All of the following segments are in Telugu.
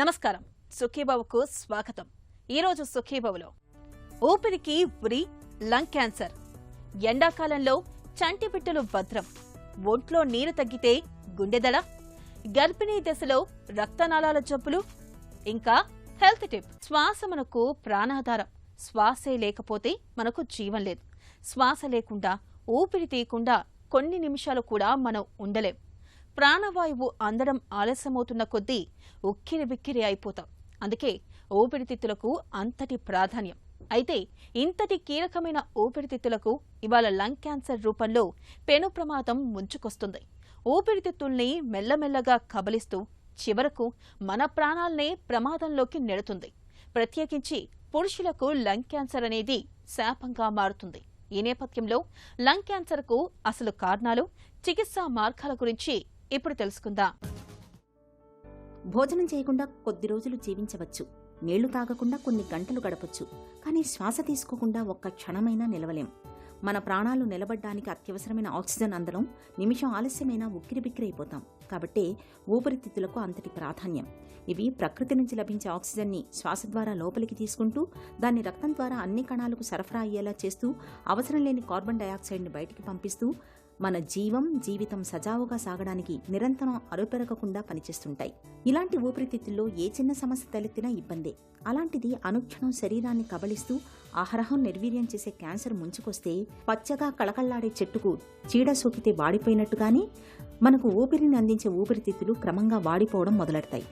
నమస్కారం, సుఖీబాబుకు స్వాగతం. ఈరోజు సుఖీబాబులో ఊపిరికి ఉరి, లంగ్ క్యాన్సర్, ఎండాకాలంలో చంటి బిడ్డలు భద్రం, ఒంట్లో నీరు తగ్గితే గుండెదల, గర్భిణీ దశలో రక్తనాళాల జబ్బులు, ఇంకా హెల్త్ టిప్. శ్వాస మనకు ప్రాణాధారం. శ్వాసే లేకపోతే మనకు జీవం లేదు. శ్వాస లేకుండా, ఊపిరి తీయకుండా కొన్ని నిమిషాలు కూడా మనం ఉండలేం. ప్రాణవాయువు అందడం ఆలస్యమవుతున్న కొద్దీ ఉక్కిరిబిక్కిరి అయిపోతాం. అందుకే ఊపిరితిత్తులకు అంతటి ప్రాధాన్యం. అయితే ఇంతటి కీలకమైన ఊపిరితిత్తులకు ఇవాళ లంగ్ క్యాన్సర్ రూపంలో పెను ప్రమాదం ముంచుకొస్తుంది. ఊపిరితిత్తుల్ని మెల్లమెల్లగా కబలిస్తూ చివరకు మన ప్రాణాల్నే ప్రమాదంలోకి నెడుతుంది. ప్రత్యేకించి పురుషులకు లంగ్ క్యాన్సర్ అనేది శాపంగా మారుతుంది. ఈ నేపథ్యంలో లంగ్ క్యాన్సర్కు అసలు కారణాలు, చికిత్సా మార్గాల గురించి ఇప్పుడు తెలుసుకుందాం. భోజనం చేయకుండా కొద్ది రోజులు జీవించవచ్చు, నీళ్లు తాగకుండా కొన్ని గంటలు గడపచ్చు, కానీ శ్వాస తీసుకోకుండా ఒక్క క్షణమైనా నిలవలేం. మన ప్రాణాలు నిలబడ్డానికి అత్యవసరమైన ఆక్సిజన్ అందడం నిమిషం ఆలస్యమైనా ఉక్కిరిబిక్కిరైపోతాం. కాబట్టే ఊపిరితిత్తులకు అంతటి ప్రాధాన్యం. ఇవి ప్రకృతి నుంచి లభించే ఆక్సిజన్ని శ్వాస ద్వారా లోపలికి తీసుకుంటూ దాన్ని రక్తం ద్వారా అన్ని కణాలకు సరఫరా అయ్యేలా చేస్తూ అవసరం లేని కార్బన్ డయాక్సైడ్ని బయటికి పంపిస్తూ మన జీవితం సజావుగా సాగడానికి నిరంతరం అరుపెరగకుండా పనిచేస్తుంటాయి. ఇలాంటి ఊపిరితిత్తుల్లో ఏ చిన్న సమస్య తలెత్తినా ఇబ్బందే. అలాంటిది అనుక్షణం శరీరాన్ని కబలిస్తూ ఆహారహం నిర్వీర్యం చేసే క్యాన్సర్ ముంచుకొస్తే పచ్చగా కళకళ్లాడే చెట్టుకు చీడ సోకితే వాడిపోయినట్టుగానే మనకు ఊపిరిని అందించే ఊపిరితిత్తులు క్రమంగా వాడిపోవడం మొదలెడతాయి.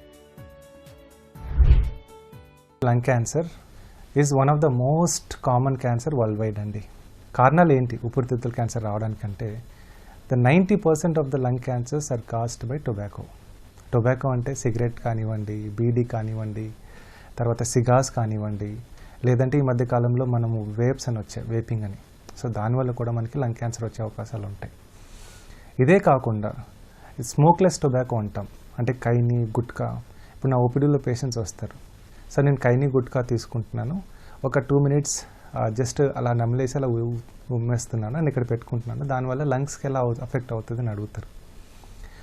Lung cancer is one of the most common cancer world wide అండి. కారణాలు ఏంటి ఊపిరితిత్తుల క్యాన్సర్ రావడానికంటే the 90% of the lung cancers are caused by tobacco. Tobacco అంటే సిగరెట్ కానివ్వండి, బీడీ కానివ్వండి, తర్వాత సిగార్స్ కానివ్వండి, లేదంటే ఈ మధ్య కాలంలో మనము వేప్స్ అని వచ్చాయి, వేపింగ్ అని. సో దానివల్ల కూడా మనకి లంగ్ క్యాన్సర్ వచ్చే అవకాశాలు ఉంటాయి. ఇదే కాకుండా స్మోక్లెస్ టొబాకో అంటాం, అంటే కైని, గుట్కా. ఇప్పుడు నా ఓపీడీలో పేషెంట్స్ వస్తారు, సో నేను కైని, గుట్కా తీసుకుంటున్నాను, ఒక 2 minutes జస్ట్ అలా నమ్మలేసి అలా ఉమ్మేస్తున్నాను అని ఇక్కడ పెట్టుకుంటున్నాను, దానివల్ల లంగ్స్కి ఎలా అఫెక్ట్ అవుతుంది అని అడుగుతారు.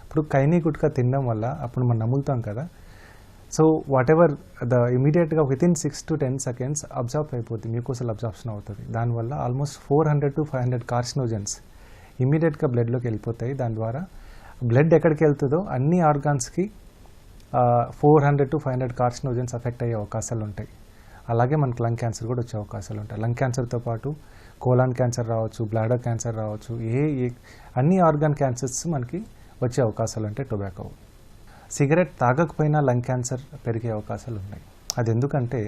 ఇప్పుడు కైని, గుట్కా తినడం వల్ల అప్పుడు మనం నమ్ములుతాం కదా, సో వాట్ ఎవర్ ఇమీడియట్గా వితిన్ 6 to 10 seconds అబ్జార్బ్ అయిపోతుంది, మ్యూకోసల్ అబ్జార్ప్షన్ అవుతుంది. దానివల్ల ఆల్మోస్ట్ 400 to 500 కార్సినోజన్స్ ఇమీడియట్గా బ్లడ్లోకి వెళ్ళిపోతాయి. దాని ద్వారా బ్లడ్ ఎక్కడికి వెళ్తుందో అన్ని ఆర్గాన్స్కి 400 to 500 కార్సినోజన్స్ అఫెక్ట్ అయ్యే అవకాశాలు ఉంటాయి. అలాగే మనకు లంగ్ క్యాన్సర్ కూడా వచ్చే అవకాశాలు ఉంటాయి. లంగ్ క్యాన్సర్తో పాటు కోలాన్ క్యాన్సర్ రావచ్చు, బ్లాడర్ క్యాన్సర్ రావచ్చు, అన్ని ఆర్గాన్ క్యాన్సర్స్ మనకి వచ్చే అవకాశాలు ఉంటాయి టొబాకో. సిగరెట్ తాగకపోయినా లంగ్ క్యాన్సర్ పెరిగే అవకాశాలు ఉన్నాయి. అది ఎందుకంటే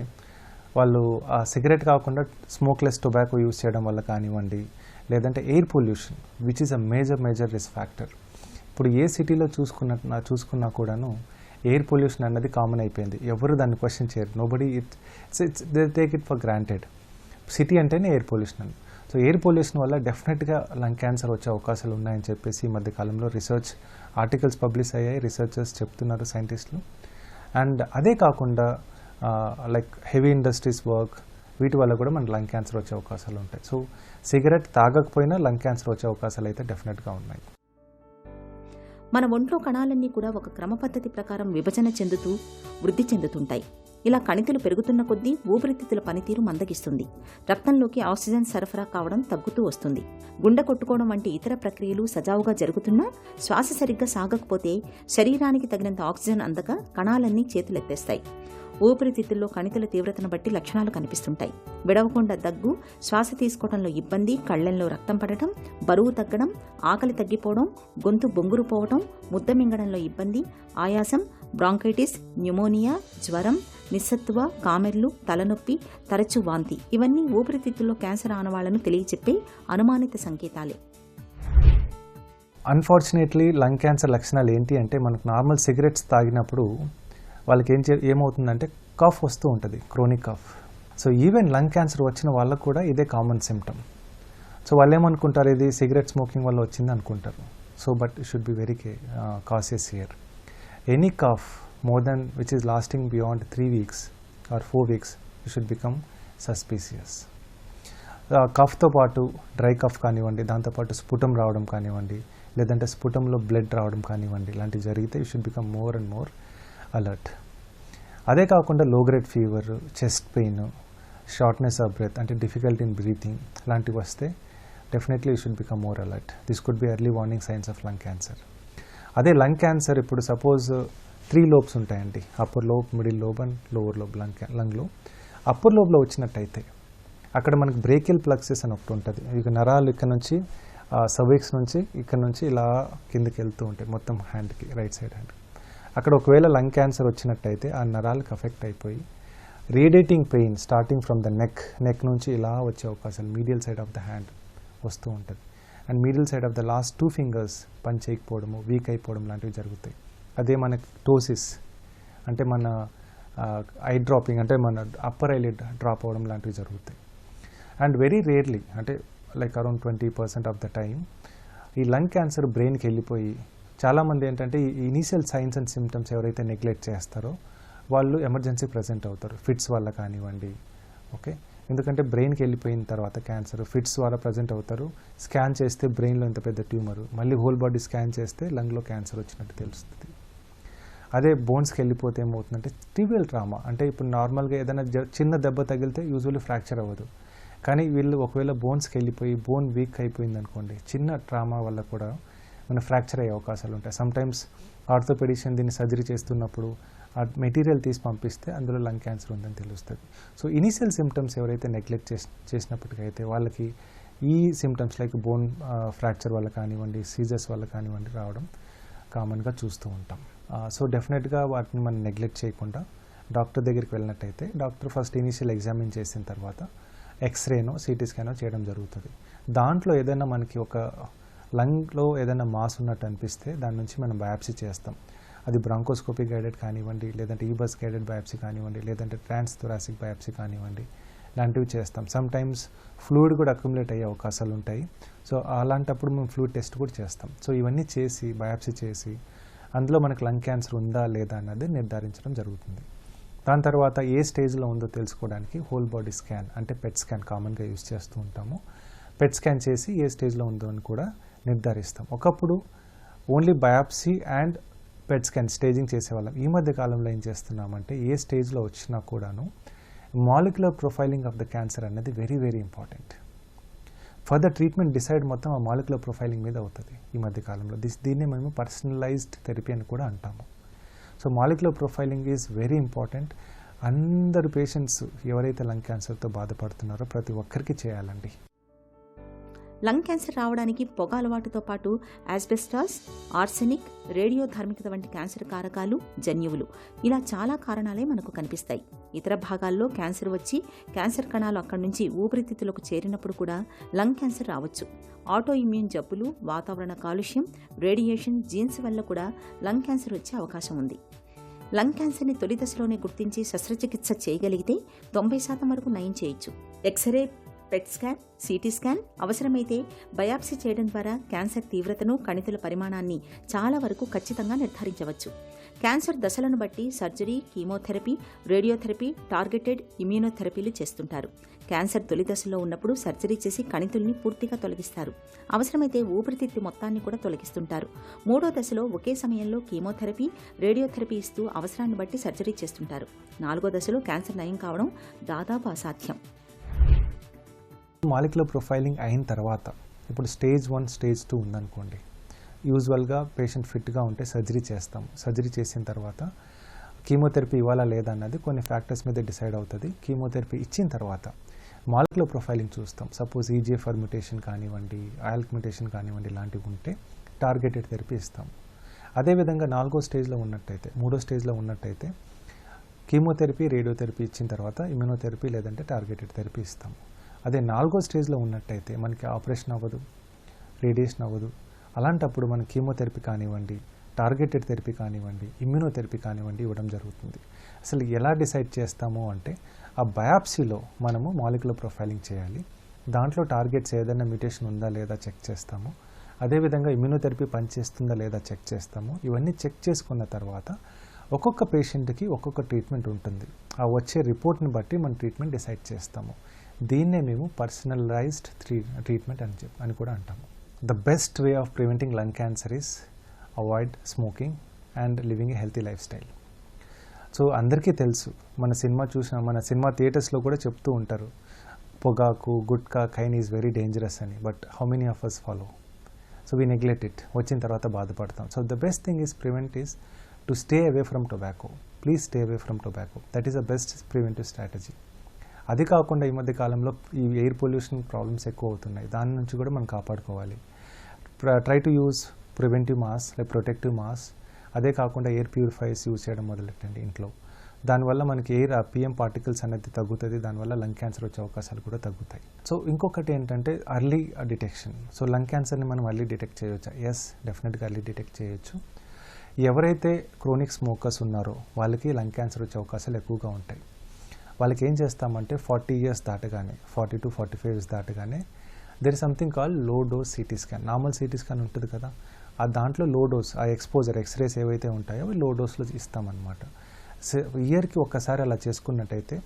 వాళ్ళు ఆ సిగరెట్ కాకుండా స్మోక్లెస్ టొబాకో యూస్ చేయడం వల్ల కానివ్వండి, లేదంటే air pollution which is a major risk factor. ఇప్పుడు ఏ సిటీలో చూసుకున్నా కూడాను ఎయిర్ పొల్యూషన్ అన్నది కామన్ అయిపోయింది. ఎవరు దాన్ని క్వశ్చన్ చేయరు. Nobody they take it for granted. City అంటేనే ఎయిర్ పొల్యూషన్ అని. సో ఎయిర్ పొల్యూషన్ వల్ల డెఫినెట్గా లంగ్ క్యాన్సర్ వచ్చే అవకాశాలు ఉన్నాయని చెప్పేసి ఈ మధ్య కాలంలో రీసెర్చ్ ఆర్టికల్స్ పబ్లిష్ అయ్యాయి, రీసెర్చర్స్ చెప్తున్నారు, సైంటిస్టులు. అండ్ అదే కాకుండా లైక్ హెవీ ఇండస్ట్రీస్ వర్క్, వీటి వల్ల కూడా మన లంగ్ క్యాన్సర్ వచ్చే అవకాశాలు ఉంటాయి. సో సిగరెట్ తాగకపోయినా లంగ్ క్యాన్సర్ వచ్చే అవకాశాలు అయితే డెఫినెట్గా ఉన్నాయి. మన ఒంట్లో కణాలన్నీ కూడా ఒక క్రమ పద్ధతి ప్రకారం విభజన చెందుతూ వృద్ధి చెందుతుంటాయి. ఇలా కణితులు పెరుగుతున్న కొద్దీ ఊపిరితిత్తుల పనితీరు మందగిస్తుంది. రక్తంలోకి ఆక్సిజన్ సరఫరా కావడం తగ్గుతూ వస్తుంది. గుండె కొట్టుకోవడం వంటి ఇతర ప్రక్రియలు సజావుగా జరుగుతున్నా శ్వాస సరిగ్గా సాగకపోతే శరీరానికి తగినంత ఆక్సిజన్ అందక కణాలన్నీ చేతులెత్తేస్తాయి. ఊపిరితిత్తుల్లో కణితుల తీవ్రతను బట్టి లక్షణాలు కనిపిస్తుంటాయి. విడవకుండా దగ్గు, శ్వాస తీసుకోవడంలో ఇబ్బంది, కళ్లెంలో రక్తం పడటం, బరువు తగ్గడం, ఆకలి తగ్గిపోవడం, గొంతు బొంగురు పోవడం, ముద్ద మింగడంలో ఇబ్బంది, ఆయాసం, బ్రాంకైటిస్, న్యూమోనియా, జ్వరం, నిస్సత్తువ, కామెర్లు, తలనొప్పి, తరచు వాంతి ఇవన్నీ ఊపిరితిత్తుల్లో క్యాన్సర్ ఆనవాళ్లను తెలియచెప్పే అనుమానిత సంకేతాలే. అన్ఫార్చునేట్లీ లంగ్ క్యాన్సర్ లక్షణాలు ఏంటి అంటే మనకు నార్మల్ సిగరెట్స్ తాగినప్పుడు వాళ్ళకి ఏమవుతుందంటే కఫ్ వస్తూ ఉంటుంది, chronic cough. So even lung cancer వచ్చిన వాళ్ళకు కూడా ఇదే కామన్ సిమ్టమ్. సో వాళ్ళు ఏమనుకుంటారు, ఇది సిగరెట్ స్మోకింగ్ వల్ల వచ్చింది అనుకుంటారు. So but you should be very cautious here. Any cough more than which is lasting beyond 3 weeks or 4 weeks you should become suspicious. కఫ్తో పాటు డ్రై కఫ్ కానివ్వండి, దాంతోపాటు స్ఫుటం రావడం కానివ్వండి, లేదంటే స్ఫుటంలో బ్లడ్ రావడం కానివ్వండి, ఇలాంటివి జరిగితే you should become more and more alert. అదే కాకుండా low grade fever, chest pain, shortness of breath అంటే డిఫికల్టీ ఇన్ బ్రీతింగ్ లాంటివి వస్తే definitely you should become more alert. This could be early warning signs of lung cancer. అదే లంగ్ క్యాన్సర్ ఇప్పుడు సపోజ్ 3 లోబ్స్ ఉంటాయండి, upper lobe, middle lobe and lower lobe లంగ్లో. అప్పర్ లోబ్లో వచ్చినట్టయితే అక్కడ మనకి బ్రేకియల్ ప్లక్సెస్ అని ఒకటి ఉంటుంది. ఇక నరాలు ఇక్కడ నుంచి సర్విక్స్ నుంచి ఇక్కడ నుంచి ఇలా కిందకి వెళ్తూ ఉంటాయి మొత్తం హ్యాండ్కి, రైట్ సైడ్ హ్యాండ్. అక్కడ ఒకవేళ లంగ్ క్యాన్సర్ వచ్చినట్టయితే ఆ నరాలకు అఫెక్ట్ అయిపోయి radiating pain starting from the neck నుంచి ఇలా వచ్చే అవకాశాలు medial side of the hand వస్తూ ఉంటుంది. And medial side of the last 2 fingers పని చేయకపోవడము, వీక్ అయిపోవడం లాంటివి జరుగుతాయి. అదే మనకి టోసిస్ అంటే మన ఐ డ్రాపింగ్ అంటే మన అప్పర్ ఐలిడ్ డ్రాప్ అవ్వడం లాంటివి జరుగుతాయి. అండ్ వెరీ రేర్లీ అంటే like around 20% of the time ఈ లంగ్ క్యాన్సర్ బ్రెయిన్కి వెళ్ళిపోయి చాలామంది ఏంటంటే ఈ ఇనీషియల్ సైన్స్ అండ్ సిమ్టమ్స్ ఎవరైతే నెగ్లెక్ట్ చేస్తారో వాళ్ళు ఎమర్జెన్సీ ప్రెజెంట్ అవుతారు, ఫిట్స్ వల్ల కానివ్వండి. ఓకే, ఎందుకంటే బ్రెయిన్కి వెళ్ళిపోయిన తర్వాత క్యాన్సర్ ఫిట్స్ ద్వారా ప్రజెంట్ అవుతారు. స్కాన్ చేస్తే బ్రెయిన్లో ఇంత పెద్ద ట్యూమరు, మళ్ళీ హోల్ బాడీ స్కాన్ చేస్తే లంగ్లో క్యాన్సర్ వచ్చినట్టు తెలుస్తుంది. అదే బోన్స్కి వెళ్ళిపోతే ఏమవుతుందంటే ట్రివియల్ ట్రామా అంటే ఇప్పుడు నార్మల్గా ఏదైనా చిన్న దెబ్బ తగిలితే యూజువల్లీ ఫ్రాక్చర్ అవ్వదు. కానీ వీళ్ళు ఒకవేళ బోన్స్కి వెళ్ళిపోయి బోన్ వీక్ అయిపోయింది అనుకోండి, చిన్న ట్రామా వల్ల కూడా మన ఫ్రాక్చర్ అయ్యే అవకాశాలు ఉంటాయి. సమ్టైమ్స్ ఆర్థోపెడిషియన్ దీన్ని సర్జరీ చేస్తున్నప్పుడు ఆ మెటీరియల్ తీసి పంపిస్తే అందులో లంగ్ క్యాన్సర్ ఉందని తెలుస్తుంది. సో ఇనీషియల్ సిమ్టమ్స్ ఎవరైతే నెగ్లెక్ట్ చేసినప్పటికైతే వాళ్ళకి ఈ సిమ్టమ్స్ లైక్ బోన్ ఫ్రాక్చర్ వల్ల కానివ్వండి, సీజర్స్ వల్ల కానివ్వండి రావడం కామన్గా చూస్తూ ఉంటాం. సో డెఫినెట్గా వాటిని మనం నెగ్లెక్ట్ చేయకుండా డాక్టర్ దగ్గరికి వెళ్ళినట్టయితే డాక్టర్ ఫస్ట్ ఇనీషియల్ ఎగ్జామిన్ చేసిన తర్వాత ఎక్స్రేనో సిటీ స్కానో చేయడం జరుగుతుంది. దాంట్లో ఏదైనా మనకి ఒక లంగ్లో ఏదైనా మాస్ ఉన్నట్టు అనిపిస్తే దాని నుంచి మనం బయాప్సీ చేస్తాం. అది బ్రాంకోస్కోపీ గైడెడ్ కానివ్వండి, లేదంటే ఈబస్ గైడెడ్ బయాప్సీ కానివ్వండి, లేదంటే ట్రాన్స్ థొరాసిక్ బయాప్సీ కానివ్వండి, లాంటివి చేస్తాం. సమ్టైమ్స్ ఫ్లూయిడ్ కూడా అక్యుములేట్ అయ్యే అవకాశాలు ఉంటాయి. సో అలాంటప్పుడు మేము ఫ్లూయిడ్ టెస్ట్ కూడా చేస్తాం. సో ఇవన్నీ చేసి బయాప్సీ చేసి అందులో మనకు లంగ్ క్యాన్సర్ ఉందా లేదా అన్నది నిర్ధారించడం జరుగుతుంది. దాని తర్వాత ఏ స్టేజ్లో ఉందో తెలుసుకోవడానికి హోల్ బాడీ స్కాన్ అంటే పెట్ స్కాన్ కామన్గా యూజ్ చేస్తూ ఉంటాము. పెట్ స్కాన్ చేసి ఏ స్టేజ్లో ఉందో అని కూడా నిర్ధారిస్తాం. ఒకప్పుడు only biopsy and PET scan staging చేసేవాళ్ళం. ఈ మధ్య కాలంలో ఏం చేస్తున్నామంటే ఏ స్టేజ్లో వచ్చినా కూడాను molecular profiling of the cancer అనేది very very important. Further treatment decide మొత్తం ఆ మాలిక్యులర్ ప్రొఫైలింగ్ మీద అవుతుంది ఈ మధ్య కాలంలో. దీన్నే మేము పర్సనలైజ్డ్ థెరపీ అని కూడా అంటాము. So molecular profiling is very important. అందరు పేషెంట్స్ ఎవరైతే లంగ్ క్యాన్సర్తో బాధపడుతున్నారో ప్రతి ఒక్కరికి చేయాలండి. లంగ్ క్యాన్సర్ రావడానికి పొగ అలవాటుతో పాటు ఆస్బెస్టాస్, ఆర్సెనిక్, రేడియో ధార్మికత వంటి క్యాన్సర్ కారకాలు, జన్యువులు ఇలా చాలా కారణాలే మనకు కనిపిస్తాయి. ఇతర భాగాల్లో క్యాన్సర్ వచ్చి క్యాన్సర్ కణాలు అక్కడి నుంచి ఊపిరితిత్తులకు చేరినప్పుడు కూడా లంగ్ క్యాన్సర్ రావచ్చు. ఆటో ఇమ్యూన్ జబ్బులు, వాతావరణ కాలుష్యం, రేడియేషన్, జీన్స్ వల్ల కూడా లంగ్ క్యాన్సర్ వచ్చే అవకాశం ఉంది. లంగ్ క్యాన్సర్ని తొలి దశలోనే గుర్తించి శస్త్రచికిత్స చేయగలిగితే 90% వరకు నయం చేయొచ్చు. X-ray, PET scan, CT scan, అవసరమైతే బయాప్సీ చేయడం ద్వారా క్యాన్సర్ తీవ్రతను, కణితుల పరిమాణాన్ని చాలా వరకు ఖచ్చితంగా నిర్ధారించవచ్చు. క్యాన్సర్ దశలను బట్టి సర్జరీ, కీమోథెరపీ, రేడియోథెరపీ, టార్గెటెడ్ ఇమ్యూనోథెరపీలు చేస్తుంటారు. క్యాన్సర్ తొలి దశలో ఉన్నప్పుడు సర్జరీ చేసి కణితుల్ని పూర్తిగా తొలగిస్తారు. అవసరమైతే ఊపిరితిత్తు మొత్తాన్ని కూడా తొలగిస్తుంటారు. 3వ దశలో ఒకే సమయంలో కీమోథెరపీ, రేడియోథెరపీ ఇస్తూ అవసరాన్ని బట్టి సర్జరీ చేస్తుంటారు. 4వ దశలో క్యాన్సర్ నయం కావడం దాదాపు అసాధ్యం. మాలిక్యులర్ ప్రొఫైలింగ్ అయిన తర్వాత ఇప్పుడు స్టేజ్ 1, స్టేజ్ 2 ఉందనుకోండి. యూజువల్గా పేషెంట్ ఫిట్గా ఉంటే సర్జరీ చేస్తాం. సర్జరీ చేసిన తర్వాత కీమోథెరపీ ఇవ్వాలా లేదా అన్నది కొన్ని ఫ్యాక్టర్స్ మీద డిసైడ్ అవుతుంది. కీమోథెరపీ ఇచ్చిన తర్వాత మాలిక్యులర్ ప్రొఫైలింగ్ చూస్తాం. సపోజ్ ఈజీఎఫ్ఆర్ మ్యుటేషన్ కానివ్వండి, ఆల్క్ మ్యుటేషన్ కానివ్వండి లాంటివి ఉంటే టార్గెటెడ్ థెరపీ ఇస్తాం. అదేవిధంగా 4వ స్టేజ్లో ఉన్నట్టయితే, 3వ స్టేజ్లో ఉన్నట్టయితే కీమోథెరపీ, రేడియోథెరపీ ఇచ్చిన తర్వాత ఇమ్యూనోథెరపీ లేదంటే టార్గెటెడ్ థెరపీ ఇస్తాం. అదే 4వ స్టేజ్లో ఉన్నట్టయితే మనకి ఆపరేషన్ అవ్వదు, రేడియేషన్ అవ్వదు. అలాంటప్పుడు మనం కీమోథెరపీ కానివ్వండి, టార్గెటెడ్ థెరపీ కానివ్వండి, ఇమ్యూనోథెరపీ కానివ్వండి ఇవ్వడం జరుగుతుంది. అసలు ఎలా డిసైడ్ చేస్తాము అంటే ఆ బయాప్సీలో మనము మాలిక్యులర్ ప్రొఫైలింగ్ చేయాలి. దాంట్లో టార్గెట్స్ ఏదైనా మ్యుటేషన్ ఉందా లేదా చెక్ చేస్తాము. అదేవిధంగా ఇమ్యూనోథెరపీ పనిచేస్తుందా లేదా చెక్ చేస్తాము. ఇవన్నీ చెక్ చేసుకున్న తర్వాత ఒక్కొక్క పేషెంట్కి ఒక్కొక్క ట్రీట్మెంట్ ఉంటుంది. ఆ వచ్చే రిపోర్ట్ని బట్టి మనం ట్రీట్మెంట్ డిసైడ్ చేస్తాము. దీన్నే మేము పర్సనలైజ్డ్ ట్రీట్మెంట్ అని కూడా అంటాము. The best way of preventing lung cancer is avoid smoking and living a healthy life style. So అందరికీ తెలుసు, మన సినిమా థియేటర్స్లో కూడా చెప్తూ ఉంటారు, పొగాకు, gutka, khaini is very dangerous అని. But how many of us follow? So we neglect it. వచ్చిన తర్వాత బాధపడతాం. So the best thing is prevent is to stay away from tobacco. Please stay away from tobacco. That is the best preventive strategy. అది కాకుండా ఈ మధ్య కాలంలో ఈ ఎయిర్ పొల్యూషన్ ప్రాబ్లమ్స్ ఎక్కువ అవుతున్నాయి. దాని నుంచి కూడా మనం కాపాడుకోవాలి. Try to use preventive mask, like protective mask. అదే కాకుండా ఎయిర్ ప్యూరిఫైర్స్ యూజ్ చేయడం మొదలెట్టండి ఇంట్లో. దానివల్ల మనకి ఎయిర్ పిఎం పార్టికల్స్ అనేది తగ్గుతుంది. దానివల్ల లంగ్ క్యాన్సర్ వచ్చే అవకాశాలు కూడా తగ్గుతాయి. సో ఇంకొకటి ఏంటంటే అర్లీ డిటెక్షన్. సో లంగ్ క్యాన్సర్ని మనం అర్లీ డిటెక్ట్ చేయొచ్చా? ఎస్, డెఫినెట్గా అర్లీ డిటెక్ట్ చేయొచ్చు. ఎవరైతే క్రోనిక్ స్మోకర్స్ ఉన్నారో వాళ్ళకి లంగ్ క్యాన్సర్ వచ్చే అవకాశాలు ఎక్కువగా ఉంటాయి. వాళ్ళకి ఏం చేస్తామంటే 40 years దాటగానే, 40 to 45 years దాటగానే there is something call low dose CT scan. Normal CT scan ఉంటుంది కదా, ఆ దాంట్లో లో డోస్, ఆ ఎక్స్పోజర్ ఎక్స్రేస్ ఏవైతే ఉంటాయో అవి లో డోస్లో ఇస్తామన్నమాట. ఇయర్కి ఒక్కసారి అలా చేసుకున్నట్టయితే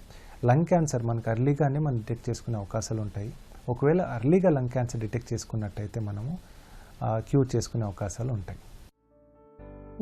లంగ్ క్యాన్సర్ మనకు అర్లీగానే మనం డిటెక్ట్ చేసుకునే అవకాశాలు ఉంటాయి. ఒకవేళ అర్లీగా లంగ్ క్యాన్సర్ డిటెక్ట్ చేసుకున్నట్టయితే మనము క్యూర్ చేసుకునే అవకాశాలు ఉంటాయి.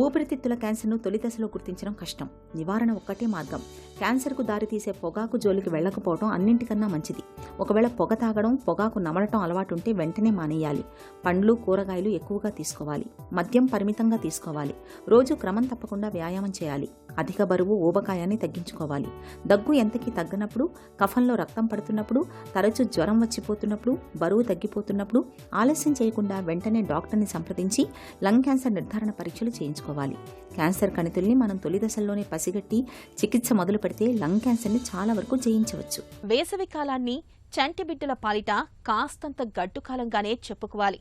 ఊపిరితిత్తుల క్యాన్సర్ను తొలి దశలో గుర్తించడం కష్టం. నివారణ ఒక్కటే మార్గం. క్యాన్సర్కు దారితీసే పొగాకు జోలికి వెళ్లకపోవడం అన్నింటికన్నా మంచిది. ఒకవేళ పొగ తాగడం, పొగాకు నమలటం అలవాటుంటే వెంటనే మానేయాలి. పండ్లు, కూరగాయలు ఎక్కువగా తీసుకోవాలి. మద్యం పరిమితంగా తీసుకోవాలి. రోజు క్రమం తప్పకుండా వ్యాయామం చేయాలి. అధిక బరువు, ఊబకాయాన్ని తగ్గించుకోవాలి. దగ్గు ఎంతకీ తగ్గనప్పుడు, కఫంలో రక్తం పడుతున్నప్పుడు, తరచూ జ్వరం వచ్చిపోతున్నప్పుడు, బరువు తగ్గిపోతున్నప్పుడు ఆలస్యం చేయకుండా వెంటనే డాక్టర్ని సంప్రదించి లంగ్ క్యాన్సర్ నిర్ధారణ పరీక్షలు చేయించుకోవాలి. క్యాన్సర్ కణితుల్ని మనం తొలి దశల్లోనే పసిగట్టి చికిత్స మొదలు పెడితే లంగ్ క్యాన్సర్ని చాలా వరకు జయించవచ్చు. వేసవి కాలాన్ని చంటి బిడ్డల పాలిట కాస్తంత గడ్డుకాలంగానే చెప్పుకోవాలి.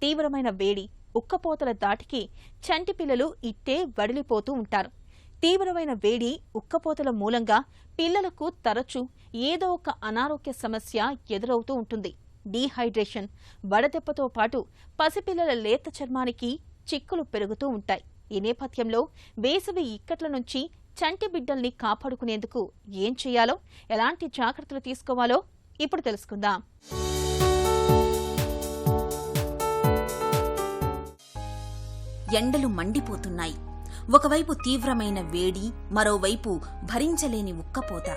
తీవ్రమైన వేడి, ఉక్కపోతల దాటికి చంటి పిల్లలు ఇట్టే వడిలిపోతూ ఉంటారు. తీవ్రమైన వేడి, ఉక్కపోతల మూలంగా పిల్లలకు తరచూ ఏదో ఒక అనారోగ్య సమస్య ఎదురవుతూ ఉంటుంది. డీహైడ్రేషన్, వడదెబ్బతో పాటు పసిపిల్లల లేత చర్మానికి చిక్కులు పెరుగుతూ ఉంటాయి. ఈ నేపథ్యంలో వేసవి ఇక్కట్ల నుంచి చంటి బిడ్డల్ని కాపాడుకునేందుకు ఏం చేయాలో, ఎలాంటి జాగ్రత్తలు తీసుకోవాలో ఇప్పుడు తెలుసుకుందాం. ఎండలు మండిపోతున్నాయి. ఒకవైపు తీవ్రమైన వేడి, మరోవైపు భరించలేని ఉక్కపోత.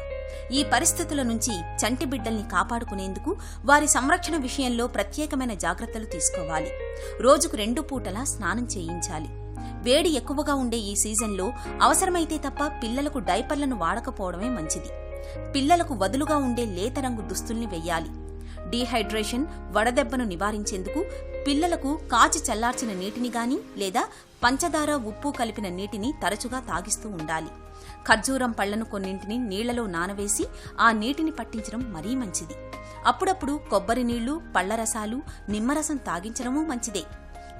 ఈ పరిస్థితుల నుంచి చంటి బిడ్డల్ని కాపాడుకునేందుకు వారి సంరక్షణ విషయంలో ప్రత్యేకమైన జాగ్రత్తలు తీసుకోవాలి. రోజుకు 2 పూటలా స్నానం చేయించాలి. వేడి ఎక్కువగా ఉండే ఈ సీజన్లో అవసరమైతే తప్ప పిల్లలకు డైపర్లను వాడకపోవడమే మంచిది. పిల్లలకు వదులుగా ఉండే లేత రంగు దుస్తుల్ని వెయ్యాలి. డీహైడ్రేషన్, వడదెబ్బను నివారించేందుకు పిల్లలకు కాచి చల్లార్చిన నీటిని గాని లేదా పంచదార, ఉప్పు కలిపిన నీటిని తరచుగా తాగిస్తూ ఉండాలి. ఖర్జూరం పళ్లను కొన్నింటిని నీళ్లలో నానవేసి ఆ నీటిని పట్టించడం మరీ మంచిది. అప్పుడప్పుడు కొబ్బరి నీళ్లు, పళ్లరసాలు, నిమ్మరసం తాగించడమూ మంచిదే.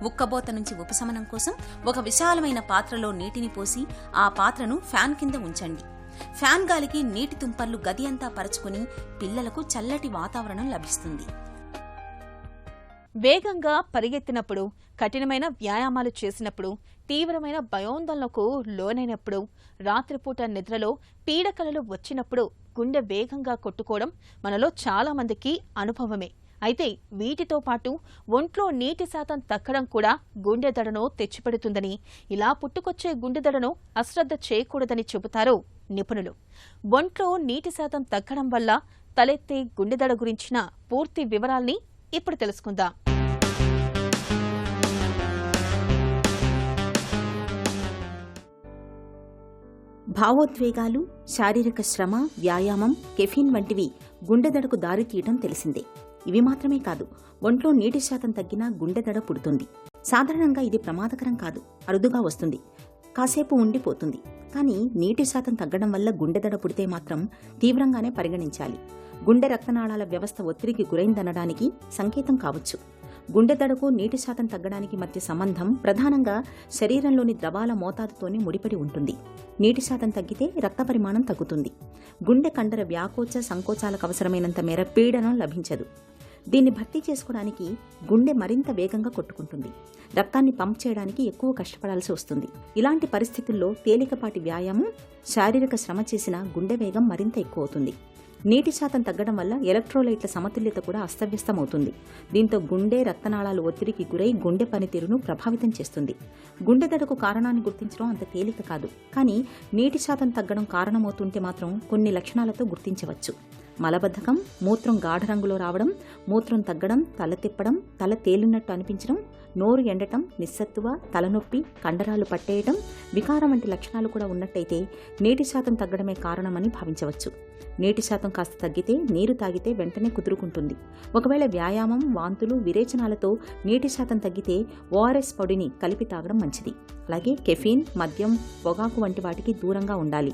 ఉక్కబోత నుంచి ఉపశమనం కోసం ఒక విశాలమైన పాత్రలో నీటిని పోసి ఆ పాత్రను ఫ్యాన్ కింద ఉంచండి. ఫ్యాన్ గాలికి నీటి తుంపర్లు గది అంతా పరచుకుని పిల్లలకు చల్లటి వాతావరణం లభిస్తుంది. వేగంగా పరిగెత్తినప్పుడు, కఠినమైన వ్యాయామాలు చేసినప్పుడు, తీవ్రమైన భయోందోళనకు లోనైనప్పుడు, రాత్రిపూట నిద్రలో పీడకలలు వచ్చినప్పుడు గుండె వేగంగా కొట్టుకోవడం మనలో చాలా మందికి అనుభవమే. అయితే వీటితో పాటు ఒంట్లో నీటి శాతం తగ్గడం కూడా గుండె దడను తెచ్చిపెడుతుందని, ఇలా పుట్టుకొచ్చే గుండె దడను అశ్రద్ధ చేయకూడదని చెబుతారు నిపుణులు. ఒంట్లో నీటి శాతం తగ్గడం వల్ల తలెత్తే గుండె దడ గురించిన పూర్తి వివరాల్ని ఇప్పుడు తెలుసుకుందాం. భావోద్వేగాలు, శారీరక శ్రమ, వ్యాయామం, కెఫీన్ వంటివి గుండెదడకు దారితీయటం తెలిసిందే. ఇవి మాత్రమే కాదు, ఒంట్లో నీటి శాతం తగ్గినా గుండెదడ పుడుతుంది. సాధారణంగా ఇది ప్రమాదకరం కాదు, అరుదుగా వస్తుంది, కాసేపు ఉండిపోతుంది. కానీ నీటి శాతం తగ్గడం వల్ల గుండెదడ పుడితే మాత్రం తీవ్రంగానే పరిగణించాలి. గుండె రక్తనాళాల వ్యవస్థ ఒత్తిడికి గురైందనడానికి సంకేతం కావచ్చు. గుండెదడకు నీటి శాతం తగ్గడానికి మధ్య సంబంధం ప్రధానంగా శరీరంలోని ద్రవాల మోతాదుతోనే ముడిపడి ఉంటుంది. నీటి శాతం తగ్గితే రక్త పరిమాణం తగ్గుతుంది. గుండె కండర వ్యాకోచ సంకోచాలకు అవసరమైనంత మేర పీడనం లభించదు. దీన్ని భర్తీ చేసుకోవడానికి గుండె మరింత వేగంగా కొట్టుకుంటుంది. రక్తాన్ని పంప్ చేయడానికి ఎక్కువ కష్టపడాల్సి వస్తుంది. ఇలాంటి పరిస్థితుల్లో తేలికపాటి వ్యాయామం, శారీరక శ్రమ చేసిన గుండె వేగం మరింత ఎక్కువ అవుతుంది. నీటి శాతం తగ్గడం వల్ల ఎలక్ట్రోలైట్ల సమతుల్యత కూడా అస్తవ్యస్తమవుతుంది. దీంతో గుండె రక్తనాళాలు ఒత్తిడికి గురై గుండె పనితీరును ప్రభావితం చేస్తుంది. గుండె దడకు కారణాన్ని గుర్తించడం అంత తేలిక కాదు, కానీ నీటి శాతం తగ్గడం కారణమవుతుంటే మాత్రం కొన్ని లక్షణాలతో గుర్తించవచ్చు. మలబద్ధకం, మూత్రం గాఢ రంగులో రావడం, మూత్రం తగ్గడం, తల తిప్పడం, తల తేలినట్టు అనిపించడం, నోరు ఎండటం, నిస్సత్తువ, తలనొప్పి, కండరాలు పట్టేయటం, వికారం వంటి లక్షణాలు కూడా ఉన్నట్టయితే నీటి శాతం తగ్గడమే కారణమని భావించవచ్చు. నీటి శాతం కాస్త తగ్గితే నీరు తాగితే వెంటనే కుదురుకుంటుంది. ఒకవేళ వ్యాయామం, వాంతులు, విరేచనాలతో నీటి శాతం తగ్గితే ఓఆర్ఎస్ పొడిని కలిపి తాగడం మంచిది. అలాగే కెఫీన్, మద్యం, పొగాకు వంటి వాటికి దూరంగా ఉండాలి.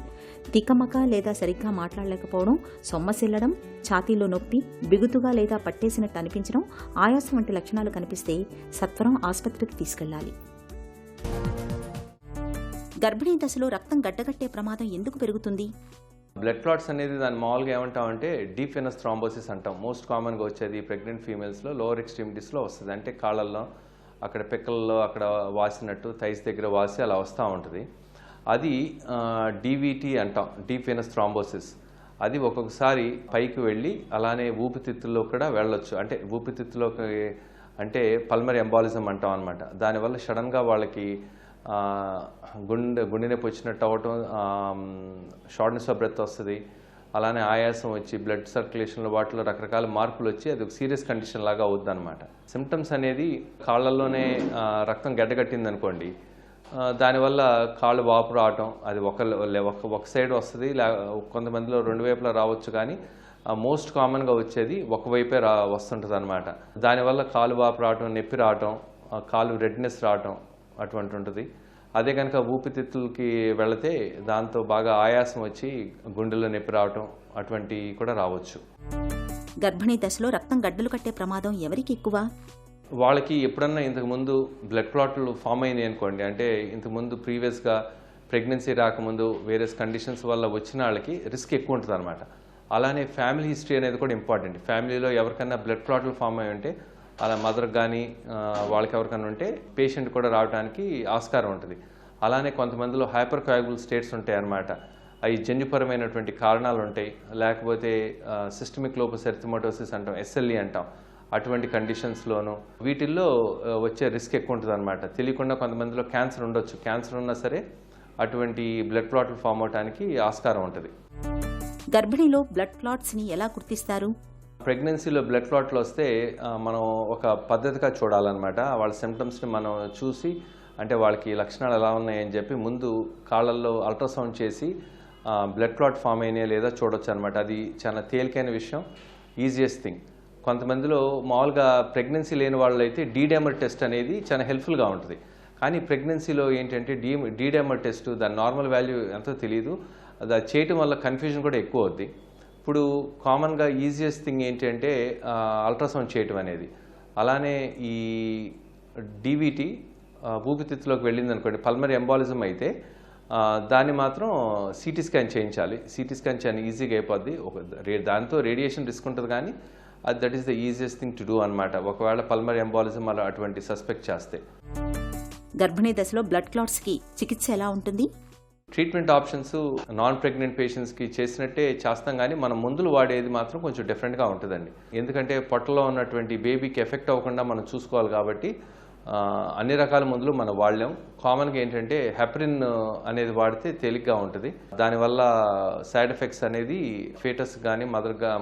తికమక లేదా సరిగ్గా మాట్లాడలేకపోవడం, సొమ్మసిల్లడం, ఛాతీలో నొప్పి, బిగుతుగా లేదా పట్టేసినట్టు అనిపించడం, ఆయాసం వంటి లక్షణాలు కనిపిస్తే సత్వరం ఆసుపత్రికి తీసుకెళ్లాలి. గర్భిణీ దశలో రక్తం గడ్డగట్టే ప్రమాదం ఎందుకు పెరుగుతుంది? బ్లడ్ క్లాట్స్ అనేది దాన్ని మామూలుగా ఏమంటామంటే డీప్ వెనస్ థ్రాంబోసిస్ అంటాం. మోస్ట్ కామన్గా వచ్చేది ప్రెగ్నెంట్ ఫీమేల్స్లో లోవర్ ఎక్స్ట్రీమిటీస్లో వస్తుంది. అంటే కాళ్ళల్లో, అక్కడ పిక్కల్లో అక్కడ వాసినట్టు, థైస్ దగ్గర వాసి అలా వస్తూ ఉంటుంది. అది డీవీటీ అంటాం, డీప్ వెనస్ థ్రాంబోసిస్. అది ఒక్కొక్కసారి పైకి వెళ్ళి అలానే ఊపిరితిత్తుల్లో కూడా వెళ్ళొచ్చు. అంటే ఊపిరితిత్తులోకి అంటే పల్మరీ ఎంబాలిజం అంటాం అనమాట. దానివల్ల సడన్గా వాళ్ళకి గుండె నొప్పి వచ్చినట్టు అవ్వటం, షార్ట్నెస్ ఆఫ్ బ్రెత్ వస్తుంది. అలానే ఆయాసం వచ్చి బ్లడ్ సర్క్యులేషన్లో వాటిలో రకరకాల మార్పులు వచ్చి అది ఒక సీరియస్ కండిషన్ లాగా అవుద్ది అనమాట. సిమ్టమ్స్ అనేది కాళ్ళల్లోనే రక్తం గడ్డగట్టింది అనుకోండి, దానివల్ల కాళ్ళు వాపు రావటం, అది ఒక సైడ్ వస్తుంది, కొంతమందిలో రెండు వైపులా రావచ్చు, కానీ మోస్ట్ కామన్గా వచ్చేది ఒకవైపే వస్తుంటుంది అనమాట. దానివల్ల కాలు వాపు రావటం, నొప్పి రావటం, కాలు రెడ్నెస్ రావటం అటువంటి ఉంటుంది. అదే కనుక ఊపిరితిత్తులకి వెళితే దాంతో బాగా ఆయాసం వచ్చి గుండెల్లో నొప్పి రావటం అటువంటివి కూడా రావచ్చు. గర్భిణీ దశలో రక్తం గడ్డలు కట్టే ప్రమాదం ఎవరికి ఎక్కువ? వాళ్ళకి ఎప్పుడన్నా ఇంతకుముందు బ్లడ్ క్లాట్లు ఫామ్ అయినాయి అనుకోండి, అంటే ఇంతకుముందు ప్రీవియస్గా ప్రెగ్నెన్సీ రాకముందు వేరియస్ కండిషన్స్ వల్ల వచ్చిన వాళ్ళకి రిస్క్ ఎక్కువ ఉంటుంది అనమాట. అలానే ఫ్యామిలీ హిస్టరీ అనేది కూడా ఇంపార్టెంట్. ఫ్యామిలీలో ఎవరికైనా బ్లడ్ క్లాట్లు ఫామ్ అయి ఉంటే, అలా మదర్కి కానీ వాళ్ళకి ఎవరికైనా ఉంటే పేషెంట్ కూడా రావడానికి ఆస్కారం ఉంటుంది. అలానే కొంతమందిలో హైపర్ కోయాగుల్ స్టేట్స్ ఉంటాయి అన్నమాట. అవి జన్యుపరమైనటువంటి కారణాలు ఉంటాయి. లేకపోతే సిస్టమిక్ లోపస్ ఎరిథమెటోసిస్ అంటాం, SLE అంటాం. అటువంటి కండిషన్స్లోనూ వీటిల్లో వచ్చే రిస్క్ ఎక్కువ ఉంటుంది అనమాట. తెలియకుండా కొంతమందిలో క్యాన్సర్ ఉండొచ్చు. క్యాన్సర్ ఉన్నా సరే అటువంటి బ్లడ్ క్లాట్లు ఫామ్ అవడానికి ఆస్కారం ఉంటుంది. గర్భిణీలో బ్లడ్ క్లాట్స్ని ఎలా గుర్తిస్తారు? ప్రెగ్నెన్సీలో బ్లడ్ క్లాట్లు వస్తే మనం ఒక పద్ధతిగా చూడాలన్నమాట. వాళ్ళ సిమ్టమ్స్ని మనం చూసి, అంటే వాళ్ళకి లక్షణాలు ఎలా ఉన్నాయని చెప్పి ముందు కాళ్ళల్లో అల్ట్రాసౌండ్ చేసి బ్లడ్ క్లాట్ ఫామ్ అయినాయా లేదా చూడొచ్చు అనమాట. అది చాలా తేలికైన విషయం, ఈజియెస్ట్ థింగ్. కొంతమందిలో మామూలుగా ప్రెగ్నెన్సీ లేని వాళ్ళు అయితే డీడైమర్ టెస్ట్ అనేది చాలా హెల్ప్ఫుల్గా ఉంటుంది. కానీ ప్రెగ్నెన్సీలో ఏంటంటే డీడైమర్ టెస్ట్ దాని నార్మల్ వాల్యూ ఎంతో తెలియదు. అది చేయటం వల్ల కన్ఫ్యూజన్ కూడా ఎక్కువ అవుద్ది. ఇప్పుడు కామన్గా ఈజియెస్ట్ థింగ్ ఏంటంటే అల్ట్రాసౌండ్ చేయటం అనేది. అలానే ఈ డీవీటీ ఊపిరితిత్తులోకి వెళ్ళింది అనుకోండి, పల్మరీ ఎంబాలిజం అయితే దాన్ని మాత్రం సిటీ స్కాన్ చేయించాలి. సిటీ స్కాన్ చాలా ఈజీగా అయిపోద్ది. దాంతో రేడియేషన్ రిస్క్ ఉంటుంది, కానీ that is the easiest thing to do అనమాట, ఒకవేళ పల్మరీ ఎంబాలిజం అలా అటువంటి సస్పెక్ట్ చేస్తే. గర్భిణీ దశలో బ్లడ్ క్లాట్స్కి చికిత్స ఎలా ఉంటుంది? ట్రీట్మెంట్ ఆప్షన్స్ నాన్ ప్రెగ్నెంట్ పేషెంట్స్కి చేసినట్టే చేస్తాం, కానీ మనం మందులు వాడేది మాత్రం కొంచెం డిఫరెంట్గా ఉంటుందండి. ఎందుకంటే పొట్టలో ఉన్నటువంటి బేబీకి ఎఫెక్ట్ అవ్వకుండా మనం చూసుకోవాలి కాబట్టి అన్ని రకాల మందులు మనం వాడలేం. కామన్గా ఏంటంటే హెపరిన్ అనేది వాడితే తేలిగ్గా ఉంటుంది. దానివల్ల సైడ్ ఎఫెక్ట్స్ అనేది ఫీటస్ కానీ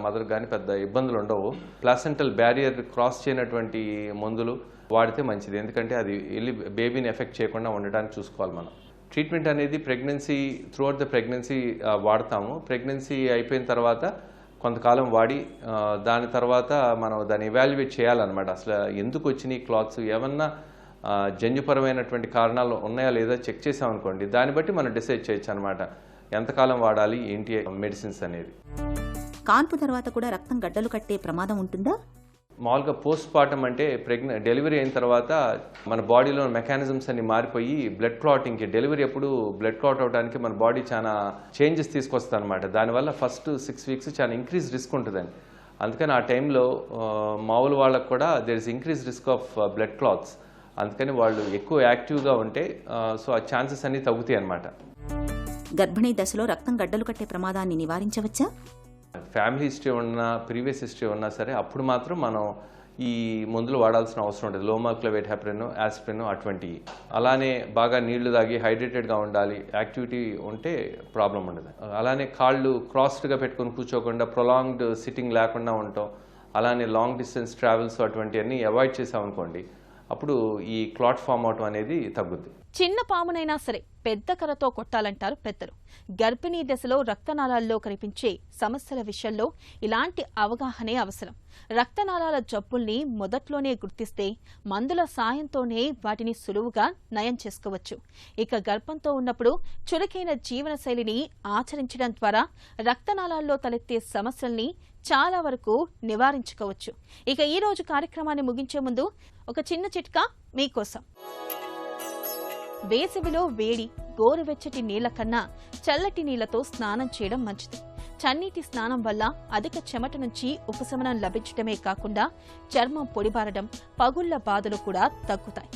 మదర్ కానీ పెద్ద ఇబ్బందులు ఉండవు. ప్లాసెంటల్ బ్యారియర్ క్రాస్ చేయనటువంటి మందులు వాడితే మంచిది, ఎందుకంటే అది వెళ్ళి బేబీని ఎఫెక్ట్ చేయకుండా ఉండడానికి చూసుకోవాలి మనం. ట్రీట్మెంట్ అనేది ప్రెగ్నెన్సీ త్రూఅవుట్ ద ప్రెగ్నెన్సీ వాడతాము. ప్రెగ్నెన్సీ అయిపోయిన తర్వాత కొంతకాలం వాడి దాని తర్వాత మనం దాన్ని ఎవాల్యుయేట్ చేయాలన్నమాట. అసలు ఎందుకు వచ్చినాయి క్లాత్స్, ఏమన్నా జన్యుపరమైనటువంటి కారణాలు ఉన్నాయా లేదా చెక్ చేసామనుకోండి, దాన్ని బట్టి మనం డిసైడ్ చేయొచ్చు అనమాట ఎంతకాలం వాడాలి ఏంటి మెడిసిన్స్ అనేది. కాన్పు తర్వాత కూడా రక్తం గడ్డలు కట్టే ప్రమాదం ఉంటుందా? మామూలుగా పోస్ట్ పార్టం అంటే డెలివరీ అయిన తర్వాత మన బాడీలో మెకానిజమ్స్ అన్ని మారిపోయి బ్లడ్ క్లాటింగ్కి, డెలివరీ ఎప్పుడు బ్లడ్ క్లాట్ అవడానికి మన బాడీ చాలా చేంజెస్ తీసుకొస్తుంది అనమాట. దానివల్ల ఫస్ట్ 6 weeks చాలా ఇంక్రీజ్ రిస్క్ ఉంటుందండి. అందుకని ఆ టైంలో మామూలు వాళ్ళకు కూడా there is increase risk of blood clots. అందుకని వాళ్ళు ఎక్కువ యాక్టివ్గా ఉంటే సో ఆ ఛాన్సెస్ అన్నీ తగ్గుతాయి అన్నమాట. గర్భిణీ దశలో రక్తం గడ్డలు కట్టే ప్రమాదాన్ని నివారించవచ్చా? ఫ్యామిలీ హిస్టరీ ఉన్నా ప్రీవియస్ హిస్టరీ ఉన్నా సరే అప్పుడు మాత్రం మనం ఈ మందులు వాడాల్సిన అవసరం ఉంటుంది. లోమోక్లవేట్ హెపరిన్, ఆస్పిరిన్ అటువంటివి. అలానే బాగా నీళ్లు తాగి హైడ్రేటెడ్గా ఉండాలి, యాక్టివిటీ ఉంటే ప్రాబ్లం ఉండదు. అలానే కాళ్ళు క్రాస్డ్గా పెట్టుకొని కూర్చోకుండా ప్రొలాంగ్డ్ సిట్టింగ్ లేకుండా ఉండటం, అలానే లాంగ్ డిస్టెన్స్ ట్రావెల్స్ అటువంటివన్నీ అవాయిడ్ చేసామనుకోండి, అప్పుడు ఈ క్లాట్ ఫామ్ అవటం అనేది తగ్గుద్ది. చిన్న పామునైనా సరే పెద్ద కర్రతో కొట్టాలంటారు పెద్దలు. గర్భిణీ దశలో రక్తనాళాల్లో కనిపించే సమస్యల విషయంలో ఇలాంటి అవగాహనే అవసరం. రక్తనాళాల జబ్బుల్ని మొదట్లోనే గుర్తిస్తే మందుల సాయంతోనే వాటిని సులువుగా నయం చేసుకోవచ్చు. ఇక గర్భంతో ఉన్నప్పుడు చురుకైన జీవనశైలిని ఆచరించడం ద్వారా రక్తనాళాల్లో తలెత్తే సమస్యల్ని చాలా వరకు నివారించుకోవచ్చు. ఇక ఈ రోజు కార్యక్రమాన్ని ముగించే ముందు ఒక చిన్న చిట్కా మీకోసం. వేసవిలో వేడి గోరువెచ్చటి నీళ్ల కన్నా చల్లటి నీళ్లతో స్నానం చేయడం మంచిది. చన్నీటి స్నానం వల్ల అధిక చెమట నుంచి ఉపశమనం లభించడమే కాకుండా చర్మం పొడిబారడం, పగుళ్ల బాధలు కూడా తగ్గుతాయి.